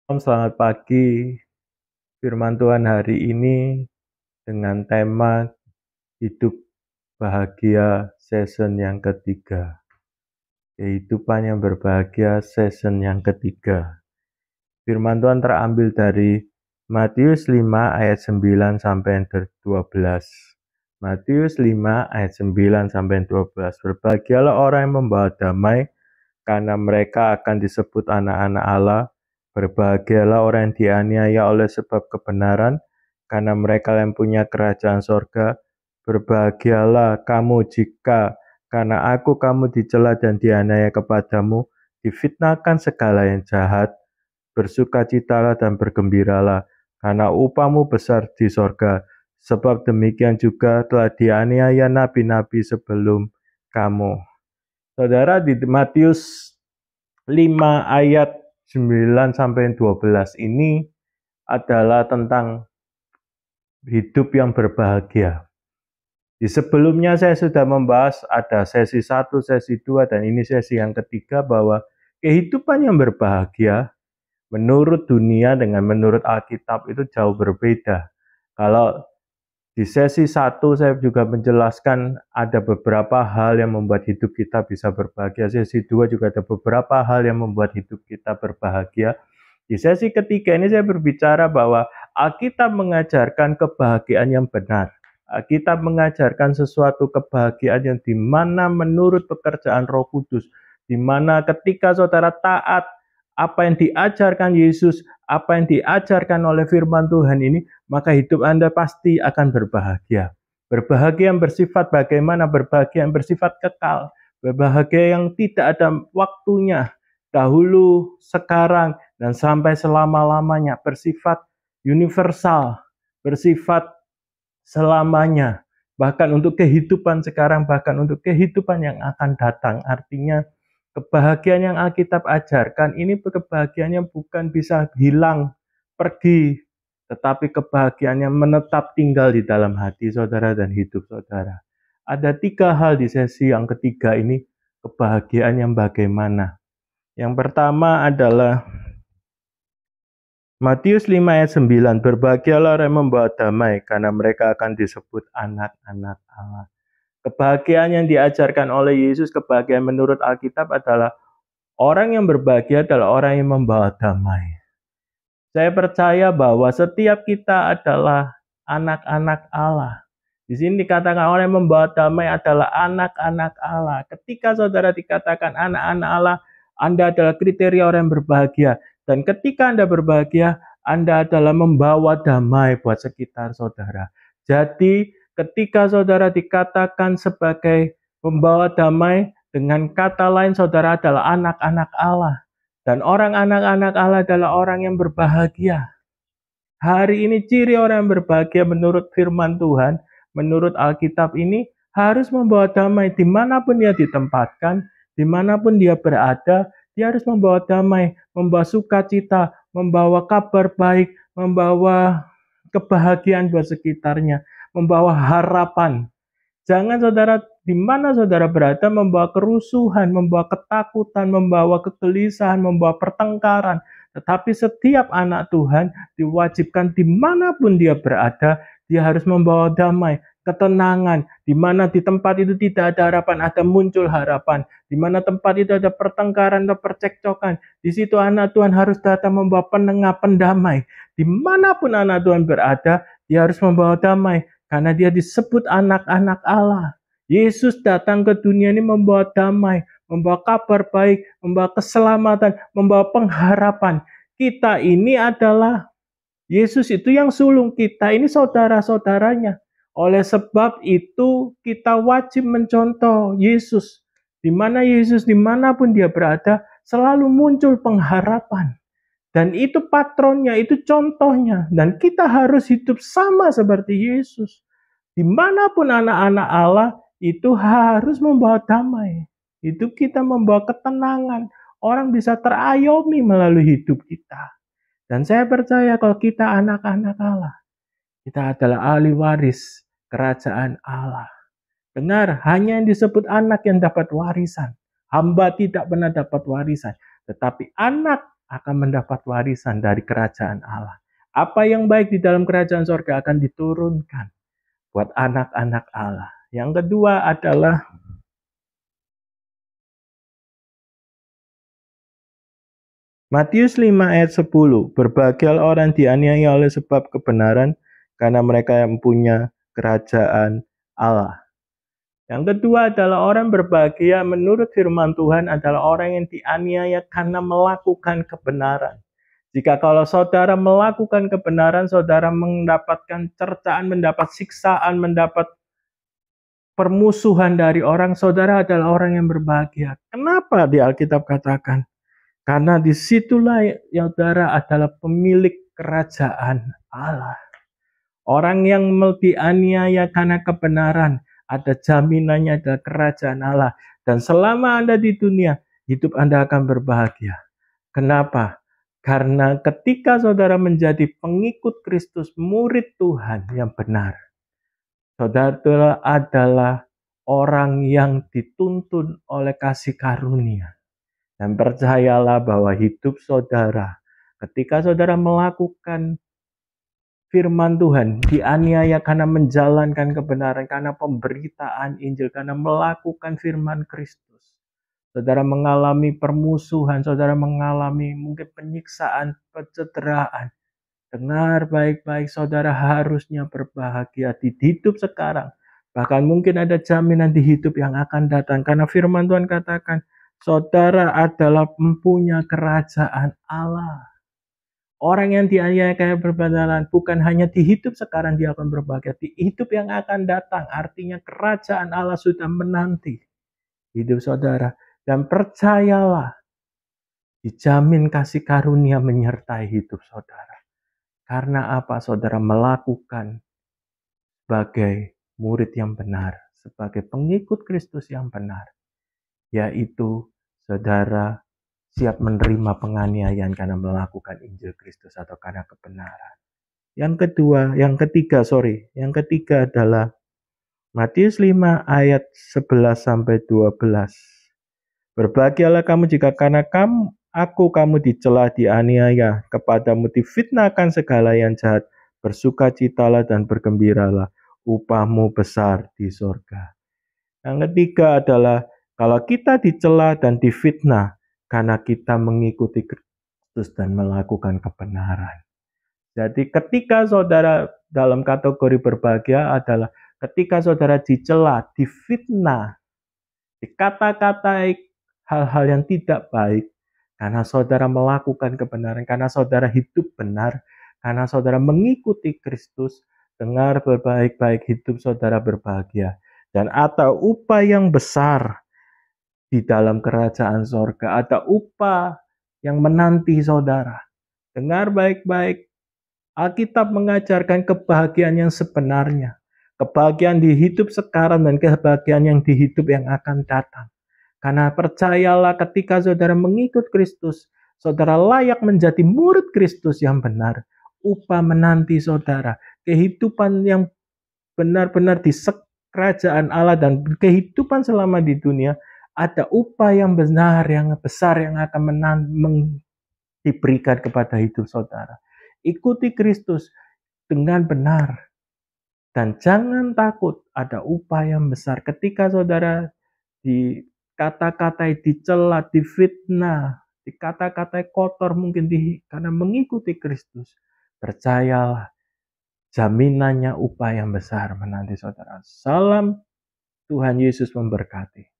Selamat pagi. Firman Tuhan hari ini dengan tema hidup bahagia season yang ketiga. Kehidupan yang berbahagia season yang ketiga. Firman Tuhan terambil dari Matius 5 ayat 9 sampai 12. Matius 5 ayat 9 sampai 12. Berbahagialah orang yang membawa damai, karena mereka akan disebut anak-anak Allah. Berbahagialah orang yang dianiaya oleh sebab kebenaran, karena mereka yang punya kerajaan sorga. Berbahagialah kamu jika karena aku kamu dicela dan dianiaya kepadamu, difitnahkan segala yang jahat. Bersukacitalah dan bergembiralah, karena upahmu besar di sorga. Sebab demikian juga telah dianiaya nabi-nabi sebelum kamu. Saudara, di Matius 5 ayat 9 sampai 12 ini adalah tentang hidup yang berbahagia. Di sebelumnya saya sudah membahas ada sesi 1, sesi 2, dan ini sesi yang ketiga bahwa kehidupan yang berbahagia menurut dunia dengan menurut Alkitab itu jauh berbeda. Kalau di sesi 1 saya juga menjelaskan ada beberapa hal yang membuat hidup kita bisa berbahagia. Sesi 2 juga ada beberapa hal yang membuat hidup kita berbahagia. Di sesi ketiga ini saya berbicara bahwa Alkitab mengajarkan kebahagiaan yang benar. Alkitab mengajarkan sesuatu kebahagiaan yang dimana menurut pekerjaan Roh Kudus, dimana ketika saudara taat apa yang diajarkan Yesus, apa yang diajarkan oleh firman Tuhan ini, maka hidup Anda pasti akan berbahagia. Berbahagia yang bersifat bagaimana? Berbahagia yang bersifat kekal. Berbahagia yang tidak ada waktunya. Dahulu, sekarang, dan sampai selama-lamanya. Bersifat universal. Bersifat selamanya. Bahkan untuk kehidupan sekarang, bahkan untuk kehidupan yang akan datang. Artinya, kebahagiaan yang Alkitab ajarkan ini kebahagiaan yang bukan bisa hilang, pergi, tetapi kebahagiaan yang menetap tinggal di dalam hati saudara dan hidup saudara. Ada 3 hal di sesi yang ketiga ini, kebahagiaan yang bagaimana. Yang pertama adalah Matius 5 ayat 9, berbahagialah orang yang membawa damai, karena mereka akan disebut anak-anak Allah. Kebahagiaan yang diajarkan oleh Yesus, kebahagiaan menurut Alkitab adalah orang yang berbahagia adalah orang yang membawa damai. Saya percaya bahwa setiap kita adalah anak-anak Allah. Di sini dikatakan orang yang membawa damai adalah anak-anak Allah. Ketika saudara dikatakan anak-anak Allah, Anda adalah kriteria orang yang berbahagia. Dan ketika Anda berbahagia, Anda adalah membawa damai buat sekitar saudara. Jadi ketika saudara dikatakan sebagai membawa damai, dengan kata lain saudara adalah anak-anak Allah. Dan orang anak-anak Allah adalah orang yang berbahagia. Hari ini ciri orang yang berbahagia menurut firman Tuhan, menurut Alkitab ini harus membawa damai dimanapun dia ditempatkan, dimanapun dia berada, dia harus membawa damai, membawa sukacita, membawa kabar baik, membawa kebahagiaan buat sekitarnya, membawa harapan. Jangan saudara, di mana saudara berada, membawa kerusuhan, membawa ketakutan, membawa kegelisahan, membawa pertengkaran. Tetapi setiap anak Tuhan diwajibkan dimanapun dia berada, dia harus membawa damai, ketenangan. Di mana di tempat itu tidak ada harapan, ada muncul harapan. Di mana tempat itu ada pertengkaran atau percekcokan, di situ anak Tuhan harus datang membawa penengah, pendamai. Dimanapun anak Tuhan berada, dia harus membawa damai. Karena dia disebut anak-anak Allah. Yesus datang ke dunia ini membawa damai, membawa kabar baik, membawa keselamatan, membawa pengharapan. Kita ini adalah Yesus itu yang sulung kita, ini saudara-saudaranya. Oleh sebab itu kita wajib mencontoh Yesus. Di mana Yesus, dimanapun dia berada, selalu muncul pengharapan. Dan itu patronnya, itu contohnya. Dan kita harus hidup sama seperti Yesus. Dimanapun anak-anak Allah itu harus membawa damai. Hidup kita membawa ketenangan. Orang bisa terayomi melalui hidup kita. Dan saya percaya kalau kita anak-anak Allah, kita adalah ahli waris kerajaan Allah. Dengar, hanya yang disebut anak yang dapat warisan. Hamba tidak pernah dapat warisan. Tetapi anak akan mendapat warisan dari kerajaan Allah. Apa yang baik di dalam kerajaan sorga akan diturunkan buat anak-anak Allah. Yang kedua adalah Matius 5 ayat 10. Berbahagialah orang dianiaya oleh sebab kebenaran, karena mereka yang punya kerajaan Allah. Yang kedua adalah orang berbahagia menurut firman Tuhan adalah orang yang dianiaya karena melakukan kebenaran. Jika kalau saudara melakukan kebenaran, saudara mendapatkan cercaan, mendapat siksaan, mendapat permusuhan dari orang, saudara adalah orang yang berbahagia. Kenapa di Alkitab katakan? Karena disitulah saudara adalah pemilik kerajaan Allah. Orang yang dianiaya karena kebenaran, ada jaminannya adalah kerajaan Allah. Dan selama Anda di dunia, hidup Anda akan berbahagia. Kenapa? Karena ketika saudara menjadi pengikut Kristus, murid Tuhan yang benar, saudara adalah orang yang dituntun oleh kasih karunia. Dan percayalah bahwa hidup saudara, ketika saudara melakukan firman Tuhan, dianiaya karena menjalankan kebenaran, karena pemberitaan Injil, karena melakukan firman Kristus. Saudara mengalami permusuhan, saudara mengalami mungkin penyiksaan, pencederaan. Dengar baik-baik, saudara harusnya berbahagia di hidup sekarang. Bahkan mungkin ada jaminan di hidup yang akan datang. Karena firman Tuhan katakan, saudara adalah mempunyai kerajaan Allah. Orang yang dianiaya kayak berbandaran bukan hanya di hidup sekarang dia akan berbahagia. Di hidup yang akan datang, artinya kerajaan Allah sudah menanti hidup saudara. Dan percayalah, dijamin kasih karunia menyertai hidup saudara. Karena apa? Saudara melakukan sebagai murid yang benar, sebagai pengikut Kristus yang benar, yaitu saudara siap menerima penganiayaan karena melakukan Injil Kristus atau karena kebenaran. Yang ketiga adalah Matius 5 ayat 11 sampai 12. Berbahagialah kamu jika karena kamu dicela, dianiaya, kepadamu difitnahkan segala yang jahat, bersukacitalah dan bergembiralah, upahmu besar di sorga. Yang ketiga adalah kalau kita dicela dan difitnah karena kita mengikuti Kristus dan melakukan kebenaran. Jadi ketika saudara dalam kategori berbahagia adalah ketika saudara dicela, difitnah, dikata-katai hal-hal yang tidak baik, karena saudara melakukan kebenaran, karena saudara hidup benar, karena saudara mengikuti Kristus, dengar berbaik-baik, hidup saudara berbahagia. Dan ada upah yang besar di dalam kerajaan sorga, ada upah yang menanti saudara. Dengar baik-baik, Alkitab mengajarkan kebahagiaan yang sebenarnya. Kebahagiaan di hidup sekarang dan kebahagiaan yang di hidup yang akan datang. Karena percayalah ketika saudara mengikut Kristus, saudara layak menjadi murid Kristus yang benar. Upah menanti saudara. Kehidupan yang benar-benar di kerajaan Allah dan kehidupan selama di dunia, ada upah yang benar, yang besar yang akan diberikan kepada hidup saudara. Ikuti Kristus dengan benar. Dan jangan takut, ada upah yang besar. Ketika saudara dikata-katai, dicela, difitnah, dikata-katai kotor mungkin karena mengikuti Kristus, percayalah, jaminannya upah yang besar menanti saudara. Salam, Tuhan Yesus memberkati.